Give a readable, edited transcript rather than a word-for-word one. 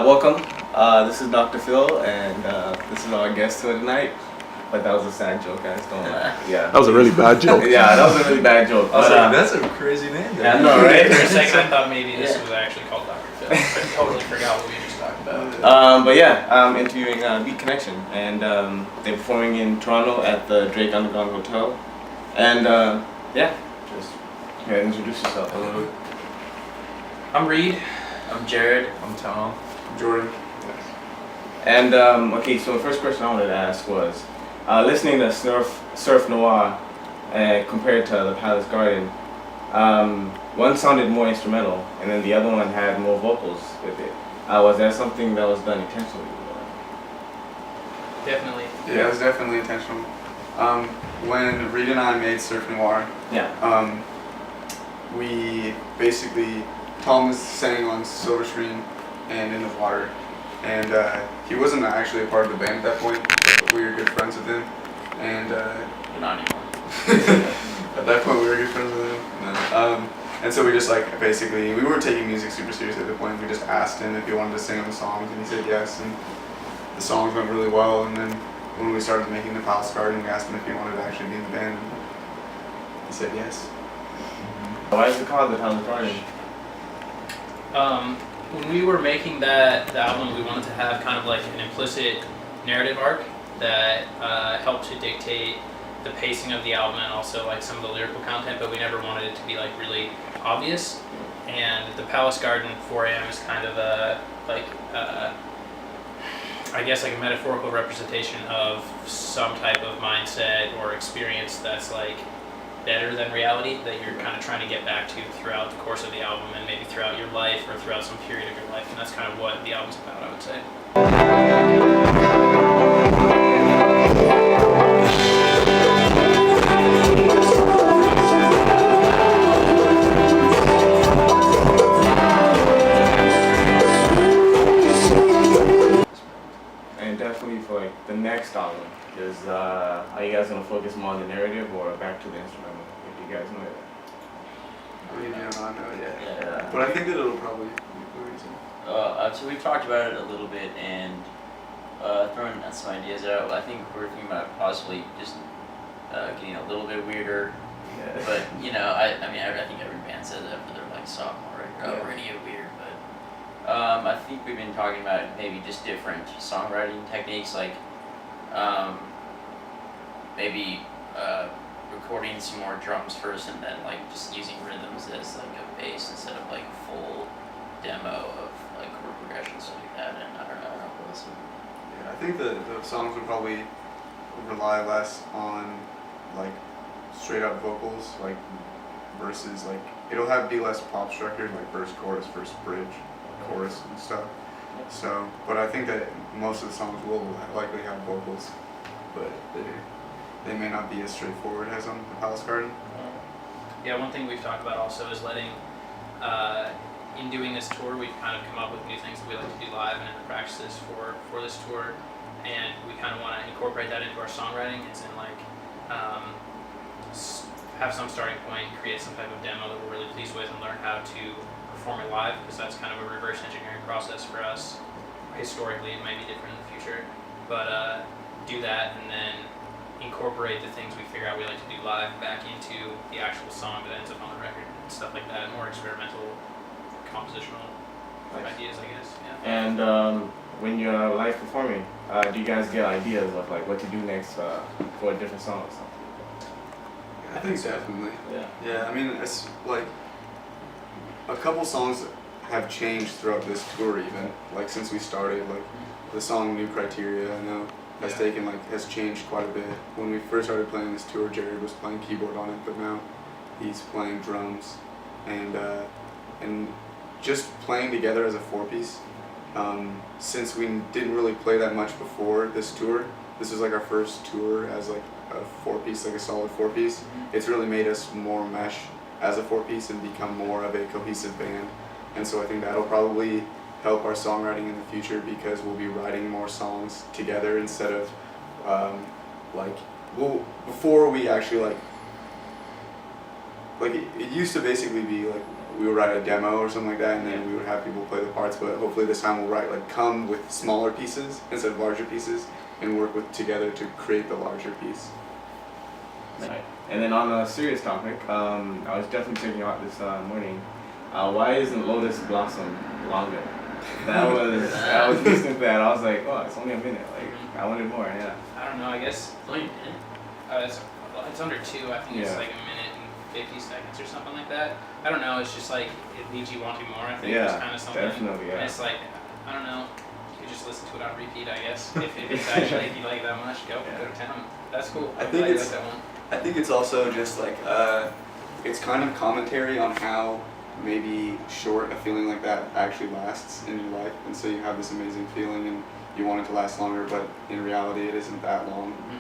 Welcome. This is Dr. Phil, and this is our guest for tonight. But that was a sad joke, guys. Don't lie. Yeah. That was a really bad joke. Yeah, that was a really bad joke. I was like, that's a crazy name. Yeah, I know, right? For a second, I thought maybe this was actually called Dr. Phil. I totally forgot what we just talked about. But yeah, I'm interviewing Beat Connection, and they're performing in Toronto at the Drake Underground Hotel. And yeah, just introduce yourself. Hello. I'm Reed. I'm Jared. I'm Tom. I'm Jordan. And okay, so the first question I wanted to ask was, listening to Surf Noir compared to the Palace Garden, one sounded more instrumental, and then the other one had more vocals with it. Was that something that was done intentionally? Definitely. Yeah, it was definitely intentional. When Reed and I made Surf Noir, Yeah. we basically, Tom was sang on SodaStream and In the Water, and he wasn't actually a part of the band at that point, but we were good friends with him, and Not anymore. at that point we were good friends with him. And so we just basically, we weren't taking music super seriously at the point. We just asked him if he wanted to sing on the songs, and he said yes, and the songs went really well. And then when we started making the Palace Garden, we asked him if he wanted to actually be in the band, and he said yes. Why is it called the Palace Garden? When we were making the album, we wanted to have kind of like an implicit narrative arc that helped to dictate the pacing of the album and also like some of the lyrical content, but we never wanted it to be like really obvious. And the Palace Garden 4 AM is kind of I guess like a metaphorical representation of some type of mindset or experience that's like better than reality that you're kind of trying to get back to throughout the course of the album and maybe throughout your life or throughout some period of your life, and that's kind of what the album's about, I would say. And definitely for like the next album, is are you guys gonna focus more on the narrative or back to the instrumental? If you guys know that. I mean, I don't know yet, Yeah. but I think that it'll probably be So we've talked about it a little bit and throwing some ideas out. I think we're thinking about possibly just getting a little bit weirder. Yeah. But I think every band says that for their like sophomore record. Oh, we're gonna get weird. But I think we've been talking about maybe just different songwriting techniques, like maybe recording some more drums first and then like just using rhythms as like a bass instead of like a full demo of like chord progressions, stuff like that. And I don't know what else. Yeah, I think the songs would probably rely less on like straight up vocals, like versus like it'll be less pop structured, like verse, chorus, bridge, chorus and stuff. So, but I think that most of the songs will likely have vocals, but they may not be as straightforward as on the Palace Garden. Yeah, one thing we've talked about also is letting, in doing this tour, we've kind of come up with new things that we like to do live and in the practices for this tour, and we kind of want to incorporate that into our songwriting. It's in like, have some starting point, create some type of demo that we're really pleased with, and learn how to perform it live, because that's kind of a reverse engineering process for us. Historically, it might be different in the future, but do that and then incorporate the things we figure out we like to do live back into the actual song that ends up on the record and stuff like that. More experimental, compositional ideas, I guess. Yeah. And when you're live performing, do you guys get ideas of like what to do next for a different song or something? I think definitely. Yeah. Yeah, I mean, it's like a couple songs have changed throughout this tour, even like since we started. Like the song "New Criteria," I know has changed quite a bit. When we first started playing this tour, Jared was playing keyboard on it, but now he's playing drums, and just playing together as a four-piece. Since we didn't really play that much before this tour, this was like our first tour as like a four-piece, like a solid four-piece. It's really made us more mesh as a four-piece and become more of a cohesive band. And so I think that'll probably help our songwriting in the future, because we'll be writing more songs together instead of before we actually like it used to basically be like we would write a demo or something like that, and then we would have people play the parts. But hopefully this time we'll write like come with smaller pieces instead of larger pieces, and work with together to create the larger piece. Right. And then on a serious topic, I was definitely checking out this morning. Why isn't Lotus Blossom longer? That was I was listening to that. I was like, oh, it's only a minute. Like I wanted more. Yeah. I don't know. I guess It's only a minute. it's under 2. I think it's Yeah. like a minute and 50 seconds or something like that. I don't know. It's just like it leaves you wanting more. I think it's Yeah. kind of something. Definitely. And Yeah. it's like I don't know. You just listen to it on repeat, I guess. if it's actually if you like it that much, go Yeah. to town. That's cool. I I'm think glad you it's- like that one. I think it's also just like it's kind of commentary on how maybe short a feeling like that actually lasts in your life, and so you have this amazing feeling and you want it to last longer, but in reality it isn't that long. Mm-hmm.